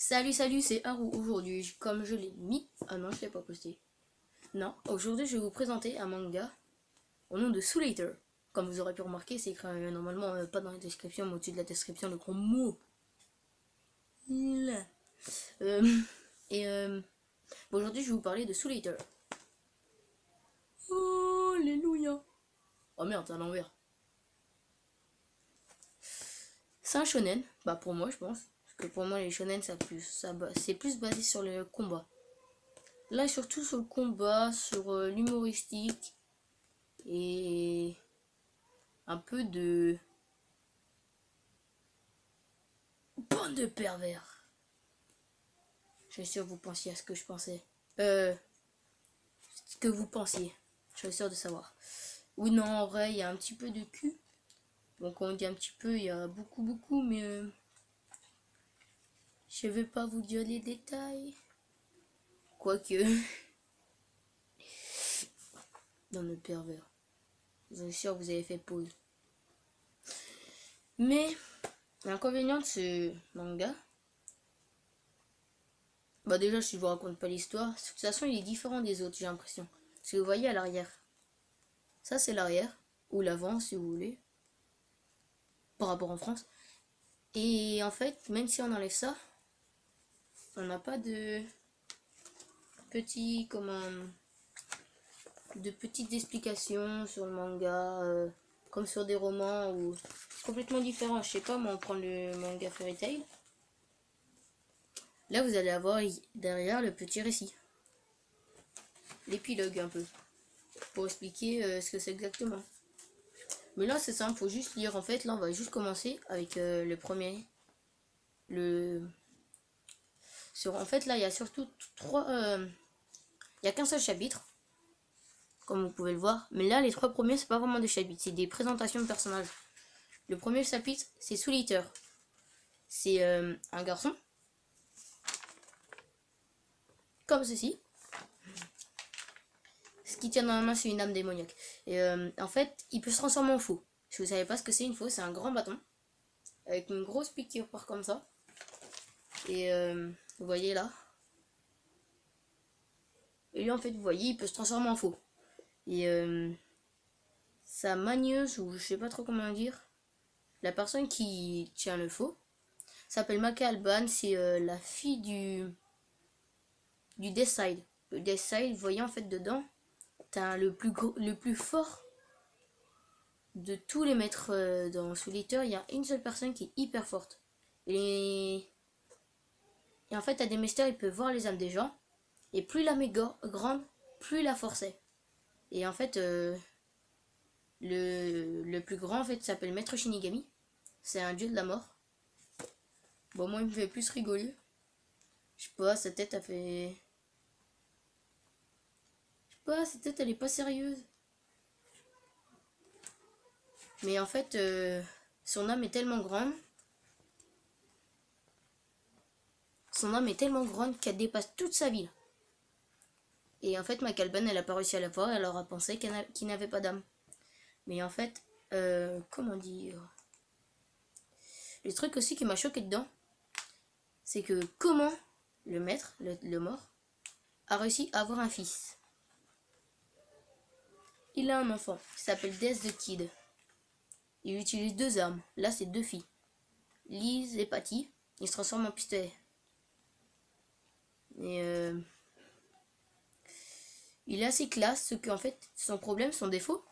Salut, c'est Haru. Aujourd'hui, comme je l'ai mis... Ah non, je l'ai pas posté. Non, aujourd'hui, je vais vous présenter un manga au nom de Soul Eater. Comme vous aurez pu remarquer, c'est écrit normalement pas dans la description, mais au-dessus de la description, le grand mot. Là. Euh, et aujourd'hui, je vais vous parler de Soul Eater. Oh, alléluia. Oh merde, c'est à l'envers. C'est un shonen, bah pour moi, je pense. Parce que pour moi, les shonen, c'est plus basé sur le combat. Là, surtout sur le combat, sur l'humoristique et un peu de bande de pervers. Je suis sûr que vous pensiez à ce que je pensais. Ce que vous pensiez. Je suis sûr de savoir. Oui, non, en vrai, il y a un petit peu de cul. Donc, on dit un petit peu, il y a beaucoup, mais je vais pas vous dire les détails. Quoique. Dans le pervers. Je suis sûr que vous avez fait pause. Mais l'inconvénient de ce manga, bah déjà si je vous raconte pas l'histoire, de toute façon il est différent des autres, j'ai l'impression. Parce que vous voyez à l'arrière, ça c'est l'arrière, ou l'avant si vous voulez, par rapport en France. Et en fait, même si on enlève ça, on n'a pas de petits, de petites explications sur le manga, comme sur des romans, ou complètement différent. Je sais pas, moi on prend le manga Fairy Tail. Là vous allez avoir derrière le petit récit. L'épilogue un peu. Pour expliquer ce que c'est exactement. Mais là c'est simple, faut juste lire. En fait là on va juste commencer avec le premier. En fait là il y a surtout trois... il y a qu'un seul chapitre. Comme vous pouvez le voir. Mais là les trois premiers c'est pas vraiment des chapitres. C'est des présentations de personnages. Le premier chapitre c'est Soul Eater. C'est un garçon. Comme ceci. Ce qu'il tient dans la main c'est une âme démoniaque. Et en fait il peut se transformer en faux. Si vous savez pas ce que c'est une faux, c'est un grand bâton. Avec une grosse pique qui repart comme ça. Et vous voyez là. Et lui en fait vous voyez il peut se transformer en faux. Et sa magneuse, ou je sais pas trop comment dire, la personne qui tient le faux, s'appelle Maka Alban, c'est la fille du Deathside. Le Deathside, vous voyez en fait dedans, t'as le plus fort de tous les maîtres dans Soul Eater, il y a une seule personne qui est hyper forte. Et en fait, t'as des masters, ils peuvent voir les âmes des gens. Et plus l'âme est grande, plus la force est. Et en fait, le plus grand en fait s'appelle Maître Shinigami. C'est un dieu de la mort. Bon, moi il me fait plus rigoler. Je sais pas, sa tête a fait... Je sais pas, sa tête elle est pas sérieuse. Mais en fait, son âme est tellement grande. Son âme est tellement grande qu'elle dépasse toute sa ville. Et en fait, Macalban, elle a pas réussi à la voir, elle aura pensé qu'il n'avait pas d'âme. Mais en fait, comment dire... Le truc aussi qui m'a choqué dedans, c'est que comment le maître, le mort, a réussi à avoir un fils. Il a un enfant qui s'appelle Death the Kid. Il utilise deux armes. Là, c'est deux filles. Liz et Patty. Il se transforme en pistolet. Et il est assez classe, ce qu'en fait, son problème, son défaut,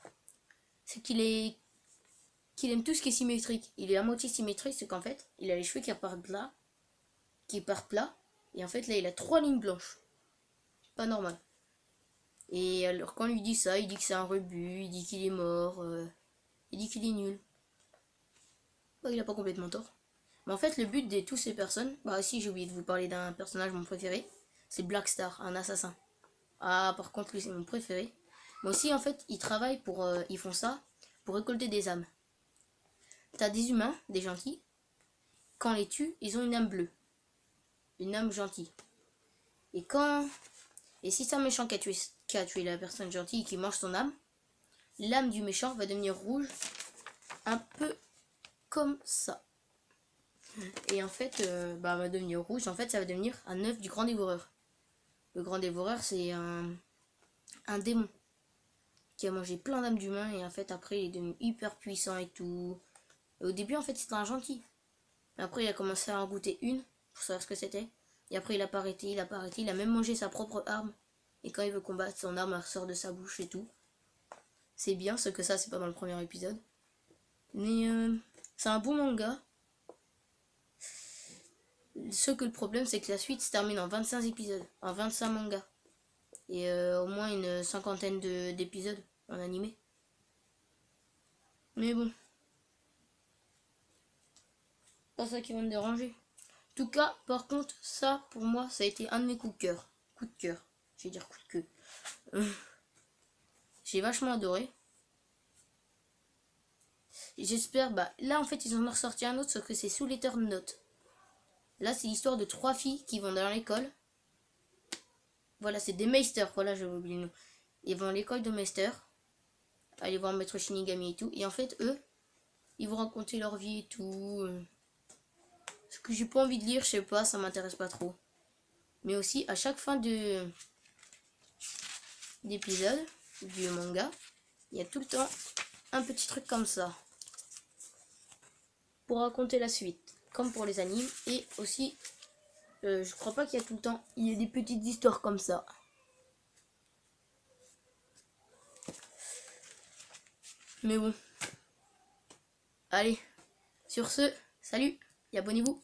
c'est qu'il aime tout ce qui est symétrique. Il est à moitié symétrique, c'est qu'en fait, il a les cheveux qui partent là, et en fait, là, il a trois lignes blanches. Pas normal. Et alors, quand on lui dit ça, il dit que c'est un rebut, il dit qu'il est mort, il dit qu'il est nul. Bah, il a pas complètement tort. Mais en fait, le but de toutes ces personnes, bah si, j'ai oublié de vous parler d'un personnage, mon préféré, c'est Blackstar, un assassin. Ah, par contre, lui, c'est mon préféré. Mais aussi, en fait, ils travaillent pour, ils font ça pour récolter des âmes. T'as des humains, des gentils. Quand on les tue, ils ont une âme bleue. Une âme gentille. Et si c'est un méchant qui a tué la personne gentille et qui mange son âme, l'âme du méchant va devenir rouge. Un peu comme ça. Et en fait, bah, va devenir rouge. En fait, ça va devenir un œuf du grand dévoreur. Le grand dévoreur, c'est un démon qui a mangé plein d'âmes d'humains. Et en fait, après, il est devenu hyper puissant et tout. Et au début, en fait, c'était un gentil. Mais après, il a commencé à en goûter une pour savoir ce que c'était. Et après, il a pas arrêté, il a pas arrêté. Il a même mangé sa propre arme. Et quand il veut combattre, son arme elle ressort de sa bouche et tout. C'est bien, ce que ça, c'est pas dans le premier épisode. Mais c'est un bon manga. Ce que le problème, c'est que la suite se termine en 25 épisodes, en 25 mangas. Et au moins une cinquantaine d'épisodes en animé. Mais bon. Pas ça qui va me déranger. En tout cas, par contre, ça, pour moi, ça a été un de mes coups de cœur. Coup de cœur. Je vais dire coup de queue. J'ai vachement adoré. J'espère, bah là en fait ils en ont ressorti un autre, sauf que c'est sous l'Eternal Note. Là c'est l'histoire de 3 filles qui vont dans l'école. Voilà, c'est des meisters, voilà, j'avais oublié le nom. Ils vont à l'école de Meister, aller voir Maître Shinigami et tout. Et en fait, eux, ils vont raconter leur vie et tout. Ce que j'ai pas envie de lire, je sais pas, ça m'intéresse pas trop. Mais aussi, à chaque fin d'épisode du manga, il y a tout le temps un petit truc comme ça. Pour raconter la suite, comme pour les animes. Et aussi, je crois pas qu'il y a tout le temps, il y a des petites histoires comme ça. Mais bon. Allez, sur ce, salut et abonnez-vous.